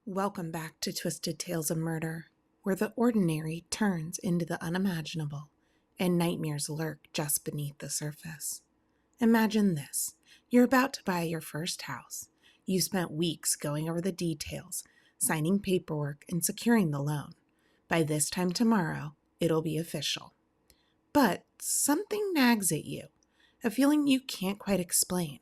Welcome back to Twisted Tales of Murder, where the ordinary turns into the unimaginable and nightmares lurk just beneath the surface. Imagine this. You're about to buy your first house. You spent weeks going over the details, signing paperwork, and securing the loan. By this time tomorrow, it'll be official. But something nags at you, a feeling you can't quite explain,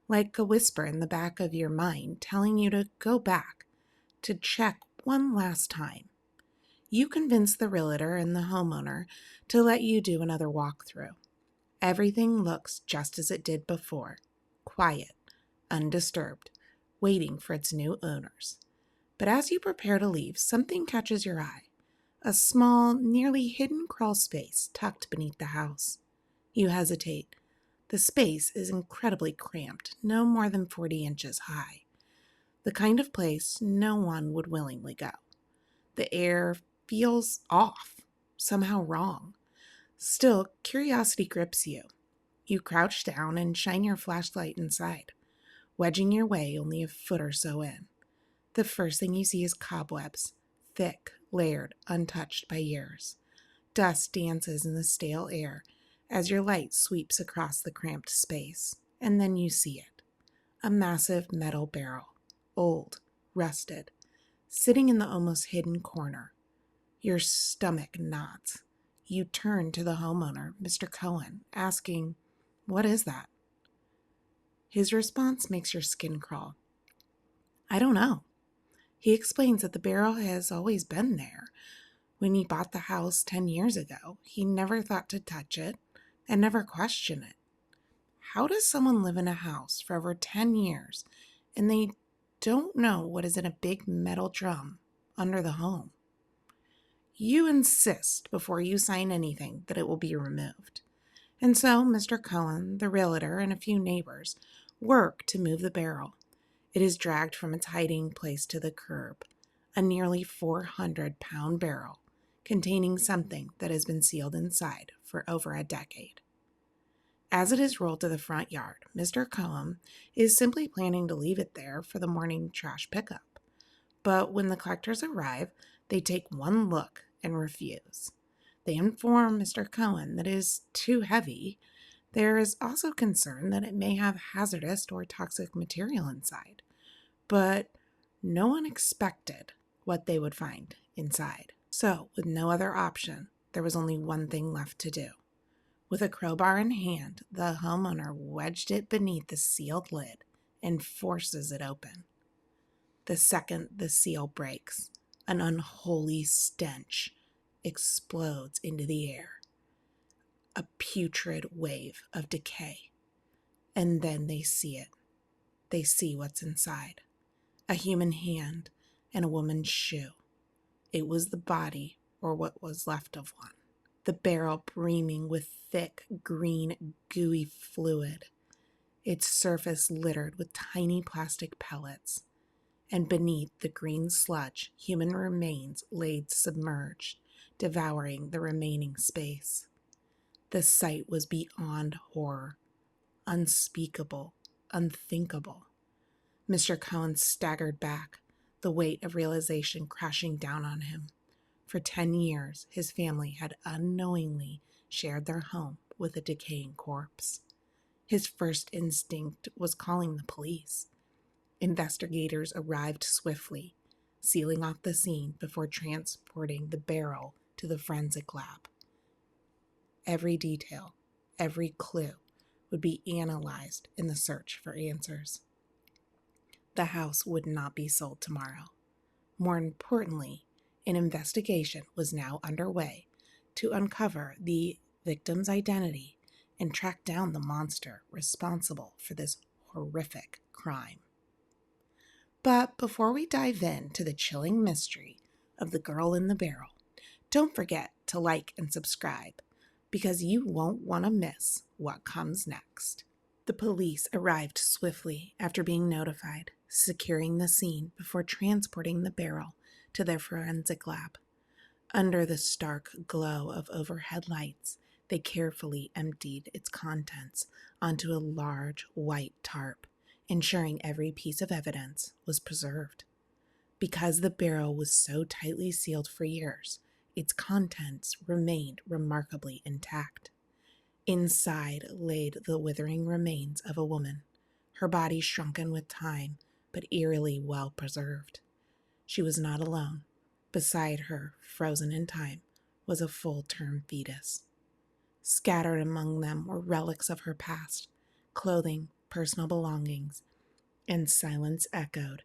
like a whisper in the back of your mind telling you to go back to check one last time. You convince the realtor and the homeowner to let you do another walkthrough. Everything looks just as it did before, quiet, undisturbed, waiting for its new owners. But as you prepare to leave, something catches your eye. A small, nearly hidden crawl space tucked beneath the house. You hesitate. The space is incredibly cramped, no more than 40 inches high. The kind of place no one would willingly go. The air feels off, somehow wrong. Still, curiosity grips you. You crouch down and shine your flashlight inside, wedging your way only a foot or so in. The first thing you see is cobwebs, thick, layered, untouched by years. Dust dances in the stale air as your light sweeps across the cramped space, and then you see it. A massive metal barrel, old, rusted, sitting in the almost hidden corner. Your stomach knots. You turn to the homeowner, Mr. Cohen, asking, "What is that?" His response makes your skin crawl. "I don't know." He explains that the barrel has always been there. When he bought the house 10 years ago, he never thought to touch it and never question it. How does someone live in a house for over 10 years and they don't know what is in a big metal drum under the home? You insist before you sign anything that it will be removed. And so Mr. Cohen, the realtor, and a few neighbors work to move the barrel. It is dragged from its hiding place to the curb, a nearly 400-pound barrel containing something that has been sealed inside for over a decade. As it is rolled to the front yard, Mr. Cohen is simply planning to leave it there for the morning trash pickup. But when the collectors arrive, they take one look and refuse. They inform Mr. Cohen that it is too heavy. There is also concern that it may have hazardous or toxic material inside. But no one expected what they would find inside. So, with no other option, there was only one thing left to do. With a crowbar in hand, the homeowner wedged it beneath the sealed lid and forces it open. The second the seal breaks, an unholy stench explodes into the air. A putrid wave of decay. And then they see it. They see what's inside. A human hand and a woman's shoe. It was the body, or what was left of one. The barrel brimming with thick, green, gooey fluid. Its surface littered with tiny plastic pellets. And beneath the green sludge, human remains laid submerged, devouring the remaining space. The sight was beyond horror, unspeakable, unthinkable. Mr. Cohen staggered back, the weight of realization crashing down on him. For 10 years, his family had unknowingly shared their home with a decaying corpse. His first instinct was calling the police. Investigators arrived swiftly, sealing off the scene before transporting the barrel to the forensic lab. Every detail, every clue would be analyzed in the search for answers. The house would not be sold tomorrow. More importantly, an investigation was now underway to uncover the victim's identity and track down the monster responsible for this horrific crime. But before we dive into the chilling mystery of the girl in the barrel, don't forget to like and subscribe because you won't want to miss what comes next. The police arrived swiftly after being notified, securing the scene before transporting the barrel to their forensic lab. Under the stark glow of overhead lights, they carefully emptied its contents onto a large white tarp, ensuring every piece of evidence was preserved. Because the barrel was so tightly sealed for years, its contents remained remarkably intact. Inside lay the withering remains of a woman, her body shrunken with time, but eerily well preserved. She was not alone. Beside her, frozen in time, was a full-term fetus. Scattered among them were relics of her past, clothing, personal belongings, and silence echoed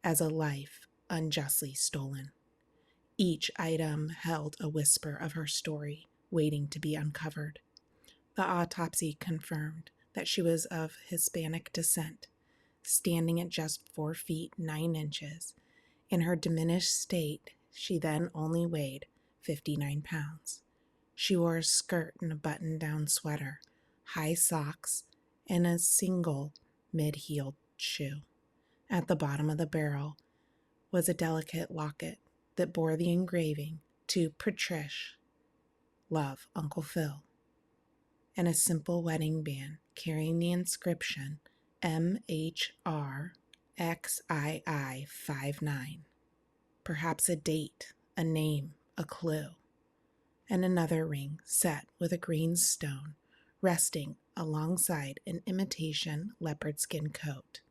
as a life unjustly stolen. Each item held a whisper of her story, waiting to be uncovered. The autopsy confirmed that she was of Hispanic descent, standing at just 4 feet 9 inches. In her diminished state, she then only weighed 59 pounds. She wore a skirt and a button-down sweater, high socks, and a single mid-heeled shoe. At the bottom of the barrel was a delicate locket that bore the engraving "To Patrish, Love, Uncle Phil," and a simple wedding band carrying the inscription MHRXII59. Perhaps a date, a name, a clue. And another ring set with a green stone resting alongside an imitation leopard skin coat,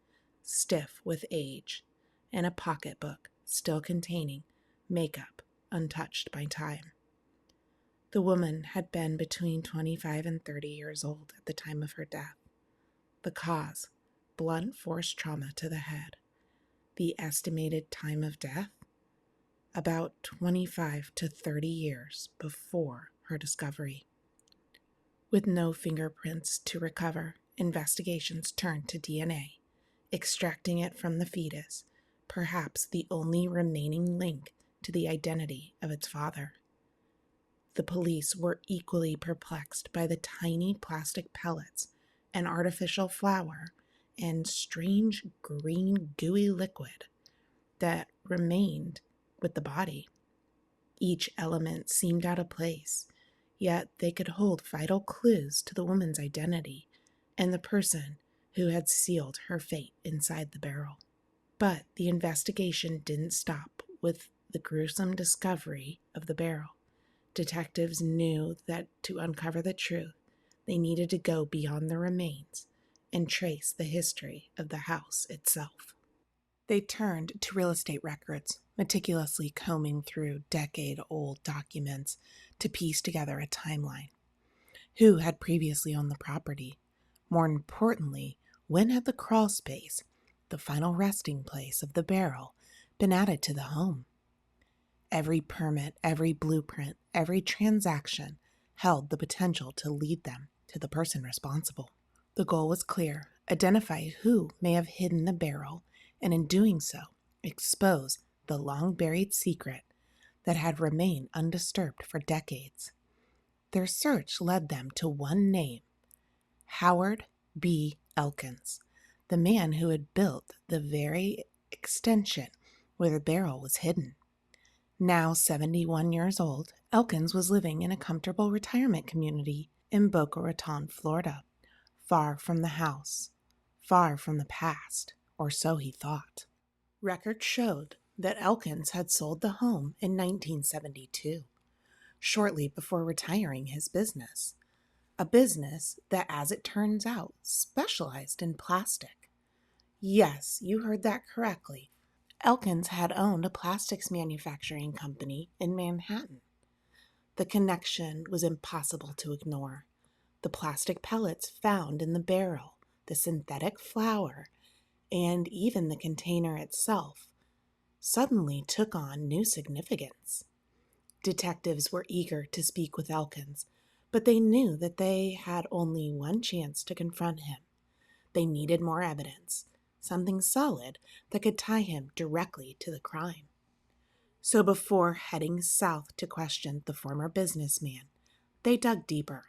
stiff with age, and a pocketbook still containing makeup untouched by time. The woman had been between 25 and 30 years old at the time of her death. The cause, blunt force trauma to the head. The estimated time of death, about 25 to 30 years before her discovery. With no fingerprints to recover, investigations turned to DNA, extracting it from the fetus, perhaps the only remaining link to the identity of its father. The police were equally perplexed by the tiny plastic pellets, an artificial flower, and strange green gooey liquid that remained with the body. Each element seemed out of place, yet they could hold vital clues to the woman's identity and the person who had sealed her fate inside the barrel. But the investigation didn't stop with the gruesome discovery of the barrel. Detectives knew that to uncover the truth, they needed to go beyond the remains and trace the history of the house itself. They turned to real estate records, meticulously combing through decade-old documents to piece together a timeline. Who had previously owned the property? More importantly, when had the crawl space, the final resting place of the barrel, been added to the home? Every permit, every blueprint, every transaction held the potential to lead them to the person responsible. The goal was clear: identify who may have hidden the barrel, and in doing so, expose the long-buried secret that had remained undisturbed for decades. Their search led them to one name: Howard B. Elkins, the man who had built the very extension where the barrel was hidden. Now 71 years old, Elkins was living in a comfortable retirement community in Boca Raton, Florida, far from the house, far from the past, or so he thought. Records showed that Elkins had sold the home in 1972, shortly before retiring his business, a business that, as it turns out, specialized in plastic. Yes, you heard that correctly. Elkins had owned a plastics manufacturing company in Manhattan. The connection was impossible to ignore. The plastic pellets found in the barrel, the synthetic flour, and even the container itself suddenly took on new significance. Detectives were eager to speak with Elkins, but they knew that they had only one chance to confront him. They needed more evidence, something solid that could tie him directly to the crime. So before heading south to question the former businessman, they dug deeper,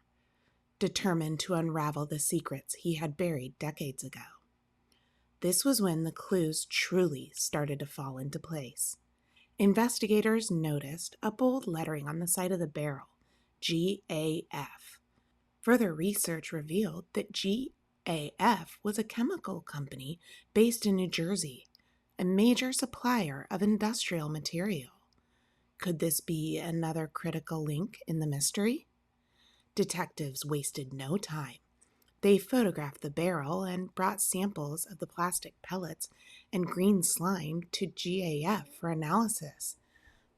determined to unravel the secrets he had buried decades ago. This was when the clues truly started to fall into place. Investigators noticed a bold lettering on the side of the barrel, GAF. Further research revealed that GAF was a chemical company based in New Jersey. a major supplier of industrial material. Could this be another critical link in the mystery? Detectives wasted no time. They photographed the barrel and brought samples of the plastic pellets and green slime to GAF for analysis.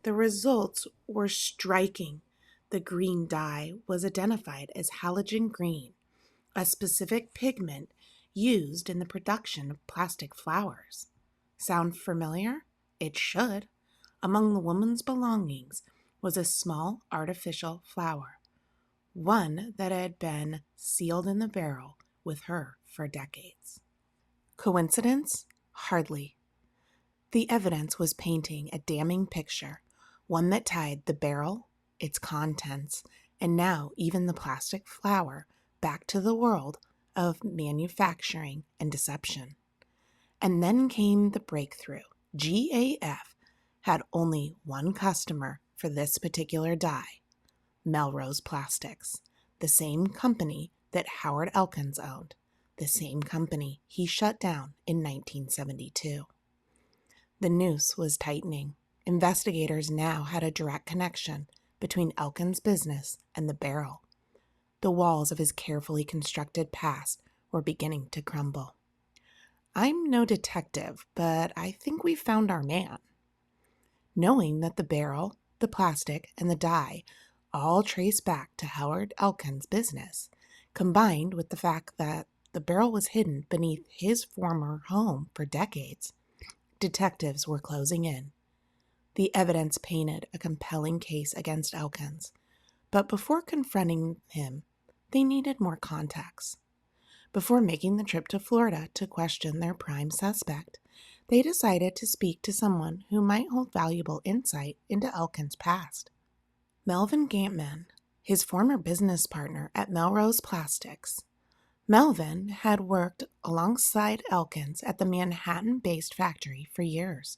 The results were striking. The green dye was identified as halogen green, a specific pigment used in the production of plastic flowers. Sound familiar? It should. Among the woman's belongings was a small artificial flower, one that had been sealed in the barrel with her for decades. Coincidence? Hardly. The evidence was painting a damning picture, one that tied the barrel, its contents, and now even the plastic flower back to the world of manufacturing and deception. And then came the breakthrough. GAF had only one customer for this particular dye: Melrose Plastics, the same company that Howard Elkins owned, the same company he shut down in 1972. The noose was tightening. Investigators now had a direct connection between Elkins' business and the barrel. The walls of his carefully constructed past were beginning to crumble. I'm no detective, but I think we found our man. Knowing that the barrel, the plastic, and the dye all trace back to Howard Elkins' business, combined with the fact that the barrel was hidden beneath his former home for decades, detectives were closing in. The evidence painted a compelling case against Elkins, but before confronting him, they needed more context. Before making the trip to Florida to question their prime suspect, they decided to speak to someone who might hold valuable insight into Elkins' past. Melvin Gantman, his former business partner at Melrose Plastics. Melvin had worked alongside Elkins at the Manhattan-based factory for years.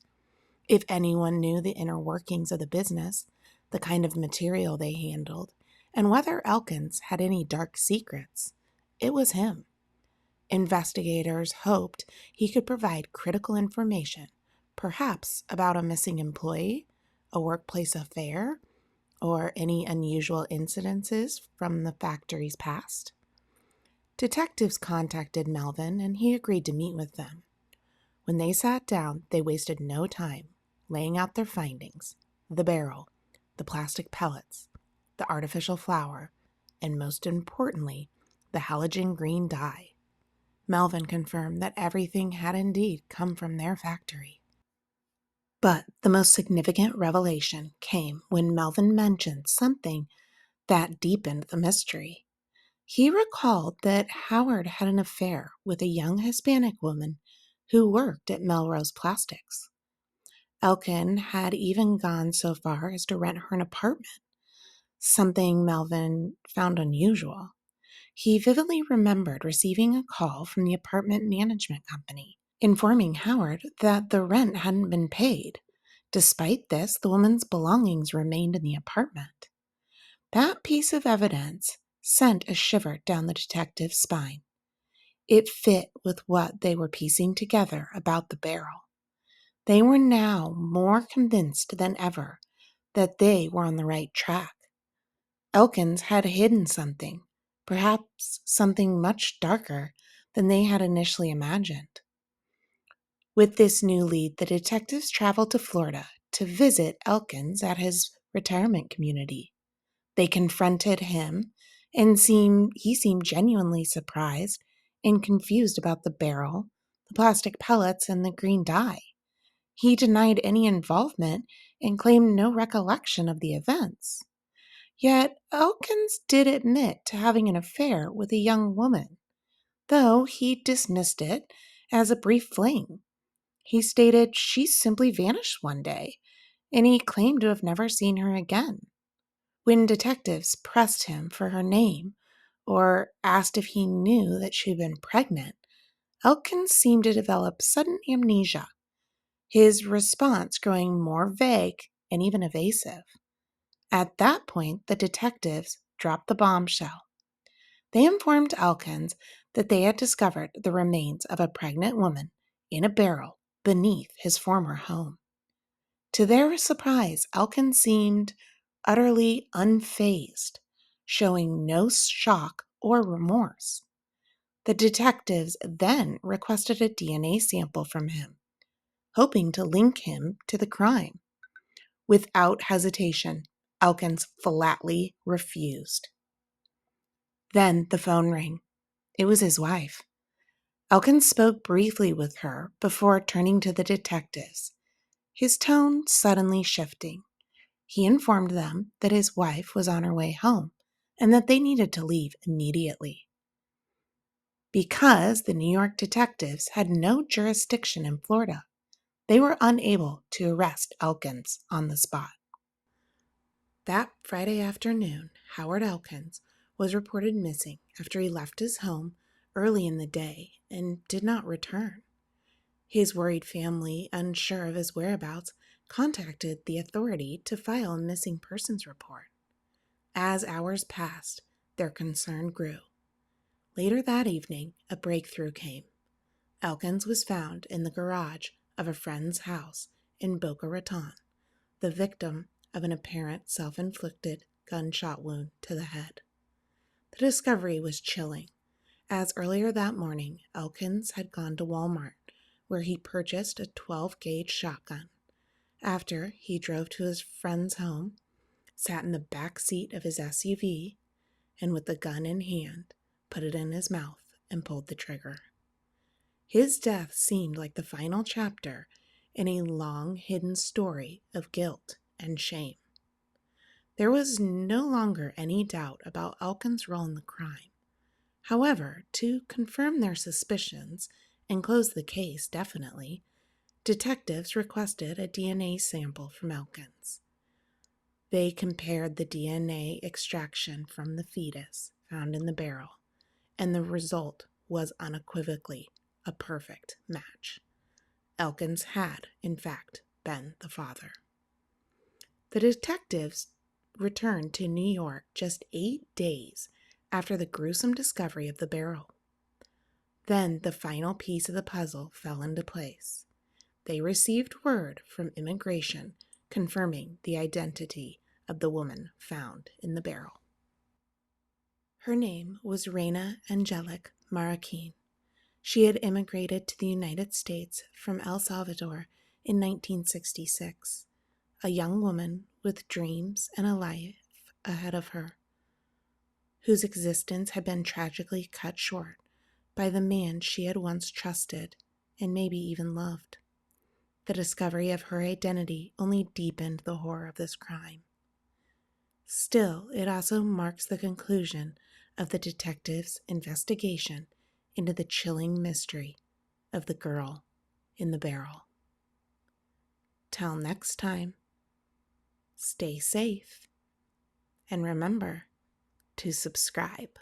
If anyone knew the inner workings of the business, the kind of material they handled, and whether Elkins had any dark secrets, it was him. Investigators hoped he could provide critical information, perhaps about a missing employee, a workplace affair, or any unusual incidences from the factory's past. Detectives contacted Melvin and he agreed to meet with them. When they sat down, they wasted no time laying out their findings: the barrel, the plastic pellets, the artificial flower, and most importantly, the halogen green dye. Melvin confirmed that everything had indeed come from their factory. But the most significant revelation came when Melvin mentioned something that deepened the mystery. He recalled that Howard had an affair with a young Hispanic woman who worked at Melrose Plastics. Elkin had even gone so far as to rent her an apartment, something Melvin found unusual. He vividly remembered receiving a call from the apartment management company, informing Howard that the rent hadn't been paid. Despite this, the woman's belongings remained in the apartment. That piece of evidence sent a shiver down the detective's spine. It fit with what they were piecing together about the barrel. They were now more convinced than ever that they were on the right track. Elkins had hidden something, perhaps something much darker than they had initially imagined. With this new lead, the detectives traveled to Florida to visit Elkins at his retirement community. They confronted him and he seemed genuinely surprised and confused about the barrel, the plastic pellets, and the green dye. He denied any involvement and claimed no recollection of the events. Yet Elkins did admit to having an affair with a young woman, though he dismissed it as a brief fling. He stated she simply vanished one day, and he claimed to have never seen her again. When detectives pressed him for her name or asked if he knew that she had been pregnant, Elkins seemed to develop sudden amnesia, his response growing more vague and even evasive. At that point, the detectives dropped the bombshell. They informed Elkins that they had discovered the remains of a pregnant woman in a barrel beneath his former home. To their surprise, Elkins seemed utterly unfazed, showing no shock or remorse. The detectives then requested a DNA sample from him, hoping to link him to the crime. Without hesitation, Elkins flatly refused. Then the phone rang. It was his wife. Elkins spoke briefly with her before turning to the detectives, his tone suddenly shifting. He informed them that his wife was on her way home and that they needed to leave immediately. Because the New York detectives had no jurisdiction in Florida, they were unable to arrest Elkins on the spot. That Friday afternoon, Howard Elkins was reported missing after he left his home early in the day and did not return. His worried family, unsure of his whereabouts, contacted the authority to file a missing persons report. As hours passed, their concern grew. Later that evening, a breakthrough came. Elkins was found in the garage of a friend's house in Boca Raton, the victim of an apparent self-inflicted gunshot wound to the head. The discovery was chilling, as earlier that morning, Elkins had gone to Walmart, where he purchased a 12-gauge shotgun. After he drove to his friend's home, sat in the back seat of his SUV, and with the gun in hand, put it in his mouth and pulled the trigger. His death seemed like the final chapter in a long hidden story of guilt and shame. There was no longer any doubt about Elkins' role in the crime. However, to confirm their suspicions and close the case definitely, detectives requested a DNA sample from Elkins. They compared the DNA extraction from the fetus found in the barrel, and the result was unequivocally a perfect match. Elkins had, in fact, been the father. The detectives returned to New York just 8 days after the gruesome discovery of the barrel. Then the final piece of the puzzle fell into place. They received word from immigration confirming the identity of the woman found in the barrel. Her name was Reina Angelique Marroquin. She had immigrated to the United States from El Salvador in 1966, a young woman with dreams and a life ahead of her, whose existence had been tragically cut short by the man she had once trusted and maybe even loved. The discovery of her identity only deepened the horror of this crime. Still, it also marks the conclusion of the detectives' investigation into the chilling mystery of the girl in the barrel. Till next time, stay safe and remember to subscribe.